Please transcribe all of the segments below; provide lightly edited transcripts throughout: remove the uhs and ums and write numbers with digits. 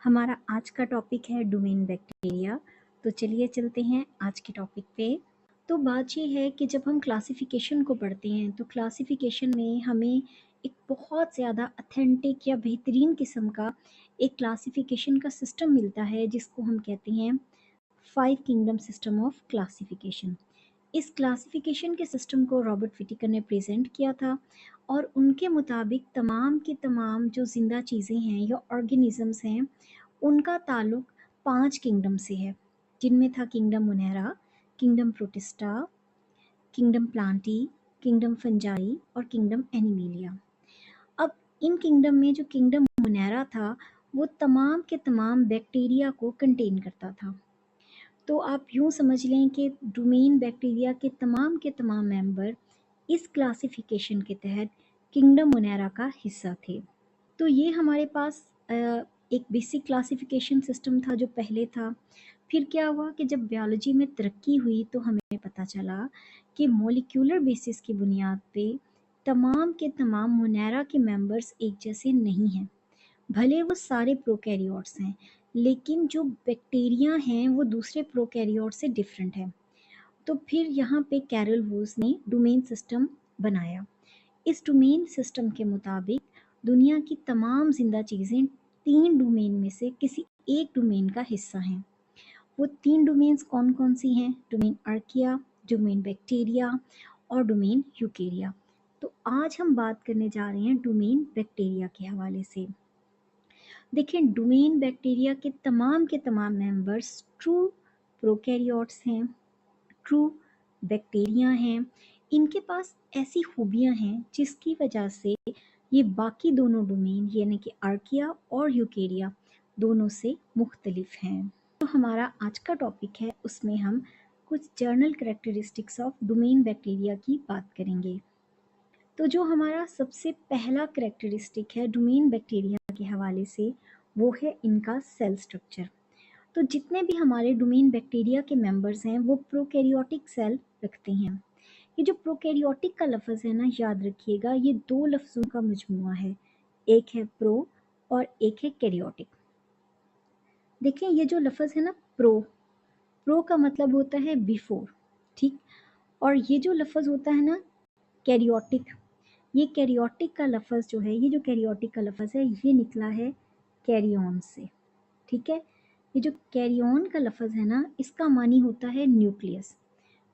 हमारा आज का टॉपिक है डोमेन बैक्टीरिया। तो चलिए चलते हैं आज के टॉपिक पे। तो बात ये है कि जब हम क्लासिफिकेशन को पढ़ते हैं तो क्लासिफिकेशन में हमें एक बहुत ज़्यादा अथेंटिक या बेहतरीन किस्म का एक क्लासिफिकेशन का सिस्टम मिलता है जिसको हम कहते हैं 5 किंगडम सिस्टम ऑफ क्लासिफिकेशन। इस क्लासिफिकेशन के सिस्टम को रॉबर्ट विटिकर ने प्रेजेंट किया था और उनके मुताबिक तमाम की तमाम जो जिंदा चीज़ें हैं या ऑर्गेनिजम्स हैं उनका ताल्लुक 5 किंगडम से है, जिनमें था kingdom monera, kingdom protista, kingdom plantae, kingdom fungi और किंगडम एनिमिलिया। अब इन किंगडम में जो किंगडम मुनेरा था वो तमाम के तमाम बैक्टीरिया को कंटेन करता था। तो आप यूँ समझ लें कि डोमेन बैक्टीरिया के तमाम मेंबर इस क्लासिफिकेशन के तहत किंगडम मुनेरा का हिस्सा थे। तो ये हमारे पास एक बेसिक क्लासिफिकेशन सिस्टम था जो पहले था। फिर क्या हुआ कि जब बायोलॉजी में तरक्की हुई तो हमें पता चला कि मॉलिक्यूलर बेसिस की बुनियाद पे तमाम के तमाम मुनेरा के मेंबर्स एक जैसे नहीं हैं। भले वो सारे प्रोकैरियोट्स हैं, लेकिन जो बैक्टीरिया हैं वो दूसरे प्रोकैरियोट से डिफरेंट है। तो फिर यहाँ पे कैरल वूज ने डोमेन सिस्टम बनाया। इस डोमेन सिस्टम के मुताबिक दुनिया की तमाम जिंदा चीज़ें 3 डोमेन में से किसी एक डोमेन का हिस्सा हैं। वो 3 डोमेन्स कौन कौन सी हैं? डोमेन आर्किया, डोमेन बैक्टीरिया और डोमेन यूकेरिया। तो आज हम बात करने जा रहे हैं डोमेन बैक्टीरिया के हवाले से। देखिए, डोमेन बैक्टीरिया के तमाम मेंबर्स ट्रू प्रोकैरियोट्स हैं, ट्रू बैक्टीरिया हैं। इनके पास ऐसी खूबियां हैं जिसकी वजह से ये बाकी दोनों डोमेन यानी कि आर्किया और यूकेरिया दोनों से मुख्तलिफ हैं। तो हमारा आज का टॉपिक है, उसमें हम कुछ journal characteristics of domain bacteria की बात करेंगे। तो जो हमारा सबसे पहला करेक्टरिस्टिक है डोमेन बैक्टीरिया के हवाले से वो है इनका सेल स्ट्रक्चर। तो जितने भी हमारे डोमेन बैक्टीरिया के मेंबर्स हैं वो प्रोकैरियोटिक सेल रखते हैं। ये जो प्रोकैरियोटिक का लफ्ज़ है ना, याद रखिएगा, ये 2 लफ्ज़ों का मजमूआ है, एक है प्रो और एक है कैरियोटिक। देखिए, ये जो लफ्ज़ है ना प्रो, प्रो का मतलब होता है बिफोर, ठीक। और ये जो लफ्ज़ होता है ना कैरियोटिक, ये कैरियोटिक का लफ्ज़ जो है, ये जो कैरियोटिक का लफ्ज़ है ये निकला है कैरी ऑन से, ठीक है। ये जो कैरी ऑन का लफ्ज़ है ना, इसका मानी होता है न्यूक्लियस,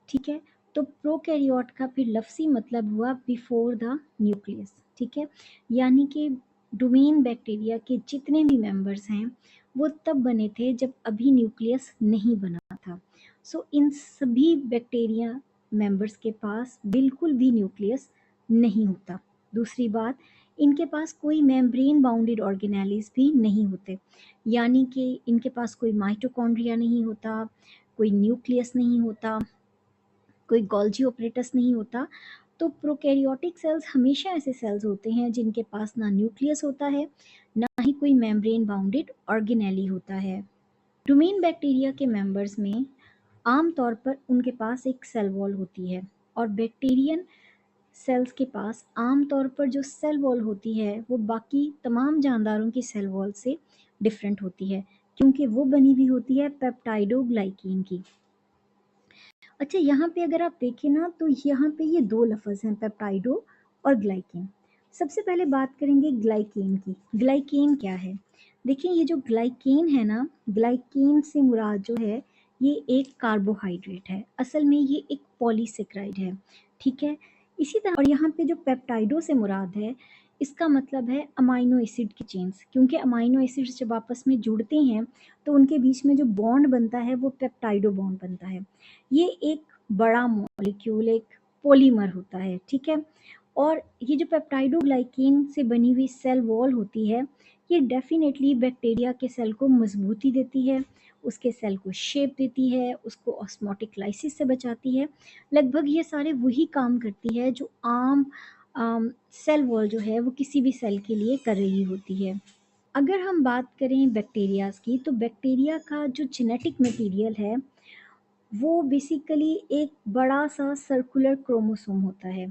ठीक है। तो प्रोकैरियोट का फिर लफ्ज़ी मतलब हुआ बिफोर द न्यूक्लियस, ठीक है। यानी कि डोमेन बैक्टीरिया के जितने भी मेंबर्स हैं वो तब बने थे जब अभी न्यूक्लियस नहीं बना था। सो इन सभी बैक्टीरिया मेंबर्स के पास बिल्कुल भी न्यूक्लियस नहीं होता। दूसरी बात, इनके पास कोई मेम्ब्रेन बाउंडेड ऑर्गेनेलिस भी नहीं होते, यानी कि इनके पास कोई माइटोकॉन्ड्रिया नहीं होता, कोई न्यूक्लियस नहीं होता, कोई गोल्जी ऑपरेटस नहीं होता। तो प्रोकैरियोटिक सेल्स हमेशा ऐसे सेल्स होते हैं जिनके पास ना न्यूक्लियस होता है, ना ही कोई मेम्ब्रेन बाउंडेड ऑर्गेनेली होता है। डोमेन बैक्टीरिया के मेंबर्स में आम तौर पर उनके पास एक सेल वॉल होती है और बैक्टीरियन सेल्स के पास आम तौर पर जो सेल वॉल होती है वो बाकी तमाम जानदारों की सेल वॉल से डिफरेंट होती है, क्योंकि वो बनी हुई होती है पेप्टाइडोग्लाइकेन की। अच्छा, यहाँ पे अगर आप देखें ना तो यहाँ पे ये 2 लफ्ज़ हैं, पेप्टाइडो और ग्लाइकेन। सबसे पहले बात करेंगे ग्लाइकेन की। ग्लाइकेन क्या है? देखिए, ये जो ग्लाइकेन है ना, ग्लाइकेन से मुराद जो है ये एक कार्बोहाइड्रेट है। असल में ये एक पॉलीसेक्राइड है, ठीक है। इसी तरह और यहाँ पे जो पेप्टाइडो से मुराद है इसका मतलब है अमाइनो एसिड की चेन्स, क्योंकि अमाइनो एसिड्स जब आपस में जुड़ते हैं तो उनके बीच में जो बॉन्ड बनता है वो पेप्टाइडो बॉन्ड बनता है। ये एक बड़ा मॉलिक्यूल, एक पॉलीमर होता है, ठीक है। और ये जो पेप्टाइडोग्लाइकेन से बनी हुई सेल वॉल होती है ये डेफिनेटली बैक्टीरिया के सेल को मजबूती देती है, उसके सेल को शेप देती है, उसको ऑस्मोटिक लाइसिस से बचाती है। लगभग ये सारे वही काम करती है जो आम सेल वॉल जो है वो किसी भी सेल के लिए कर रही होती है। अगर हम बात करें बैक्टीरियाज की तो बैक्टीरिया का जो जेनेटिक मटेरियल है वो बेसिकली एक बड़ा सा सर्कुलर क्रोमोसोम होता है।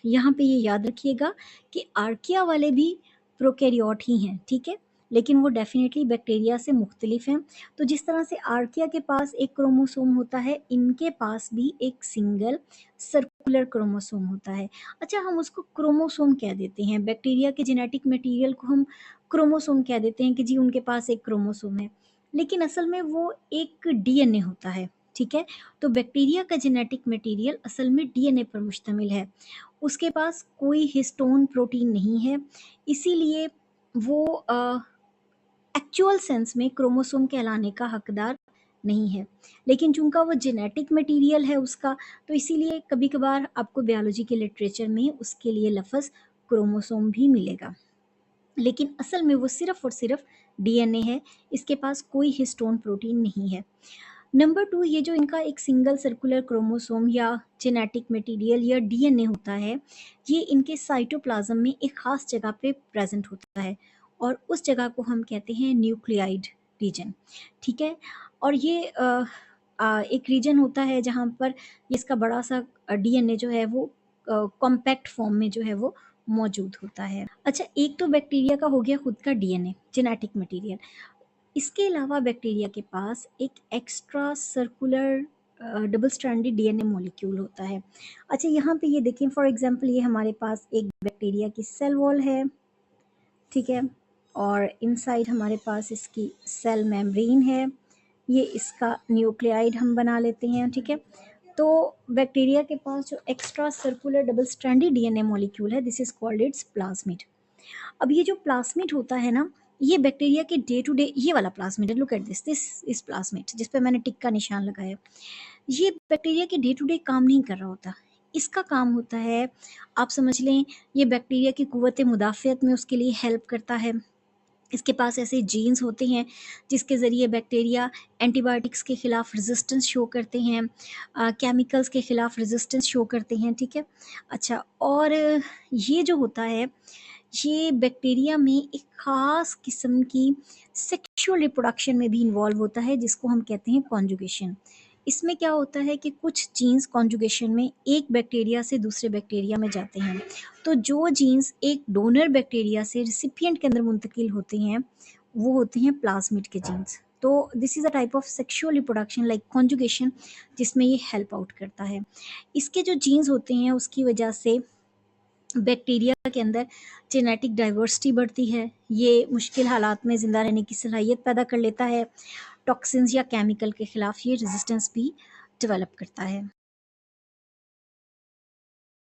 यहाँ पे ये याद रखिएगा कि आर्किया वाले भी प्रोकैरियोट ही हैं, ठीक है। लेकिन वो डेफ़िनेटली बैक्टीरिया से मुख्तलिफ हैं। तो जिस तरह से आर्किया के पास एक क्रोमोसोम होता है, इनके पास भी एक सिंगल सर्कुलर क्रोमोसोम होता है। अच्छा, हम उसको क्रोमोसोम कह देते हैं, बैक्टीरिया के जेनेटिक मटीरियल को हम क्रोमोसोम कह देते हैं कि जी उनके पास एक क्रोमोसोम है, लेकिन असल में वो एक डीएनए होता है, ठीक है? तो बैक्टीरिया का जेनेटिक मटीरियल असल में डीएनए पर मुश्तमिल है। उसके पास कोई हिस्टोन प्रोटीन नहीं है, इसीलिए वो एक्चुअल सेंस में क्रोमोसोम कहलाने का हकदार नहीं है। लेकिन चूँकि वो जेनेटिक मटीरियल है उसका, तो इसीलिए कभी-कभार आपको बायोलॉजी के लिटरेचर में उसके लिए लफ़्ज़ क्रोमोसोम भी मिलेगा। लेकिन असल में वो सिर्फ़ और सिर्फ़ डीएनए है, इसके पास कोई हिस्टोन प्रोटीन नहीं है। नंबर 2, ये जो इनका एक सिंगल सर्कुलर क्रोमोसोम या जेनेटिक मटीरियल या डीएनए होता है, ये इनके साइटोप्लाज़्म में एक ख़ास जगह पे प्रेज़ेंट होता है और उस जगह को हम कहते हैं न्यूक्लियाइड रीजन, ठीक है? और ये एक रीजन होता है जहाँ पर इसका बड़ा-सा डीएनए जो है वो कॉम्पैक्ट फ़ॉर्म में जो है वो मौजूद होता है। अच्छा, एक तो बैक्टीरिया का हो गया खुद का डीएनए, जेनेटिक मटीरियल। इसके अलावा बैक्टीरिया के पास एक extra circular double stranded DNA molecule होता है। अच्छा, यहाँ पे ये देखें, फॉर एग्जांपल ये हमारे पास एक बैक्टीरिया की सेल वॉल है, ठीक है? और इनसाइड हमारे पास इसकी सेल मेम्ब्रेन है, ये इसका न्यूक्लियाइड हम बना लेते हैं, ठीक है? तो बैक्टीरिया के पास जो extra circular double stranded DNA molecule है, this is called it's plasmid. अब ये जो प्लाज्मिड होता है ना, ये बैक्टीरिया के डे टू डे, ये वाला प्लाज्मिड है, look at this is plasmid जिस पे मैंने टिक का निशान लगाया। ये बैक्टीरिया के डे टू डे काम नहीं कर रहा होता, इसका काम होता है, आप समझ लें, ये बैक्टीरिया की कुव्वत मुदाफ़ियत में उसके लिए हेल्प करता है। इसके पास ऐसे जीन्स होते हैं जिसके ज़रिए बैक्टीरिया एंटीबायोटिक्स के ख़िलाफ़ रेजिस्टेंस शो करते हैं, केमिकल्स के ख़िलाफ़ रेजिस्टेंस शो करते हैं, ठीक है? अच्छा, और ये जो होता है, ये बैक्टीरिया में एक ख़ास किस्म की सेक्सुअल रिप्रोडक्शन में भी इन्वॉल्व होता है जिसको हम कहते हैं कॉन्जुगेशन। इसमें क्या होता है कि कुछ जीन्स कॉन्जुगेशन में एक बैक्टीरिया से दूसरे बैक्टीरिया में जाते हैं, तो जो जीन्स एक डोनर बैक्टीरिया से रिसिपिएंट के अंदर मुंतकिल होते हैं, वो होते हैं प्लाज्मिड के जीन्स। तो this is a type of sexual reproduction like conjugation, जिसमें ये हेल्प आउट करता है। इसके जो जीन्स होते हैं उसकी वजह से बैक्टीरिया के अंदर जेनेटिक डाइवर्सिटी बढ़ती है, ये मुश्किल हालात में ज़िंदा रहने की सलाहियत पैदा कर लेता है, टॉक्सिन्स या केमिकल के ख़िलाफ़ ये रेजिस्टेंस भी डेवलप करता है।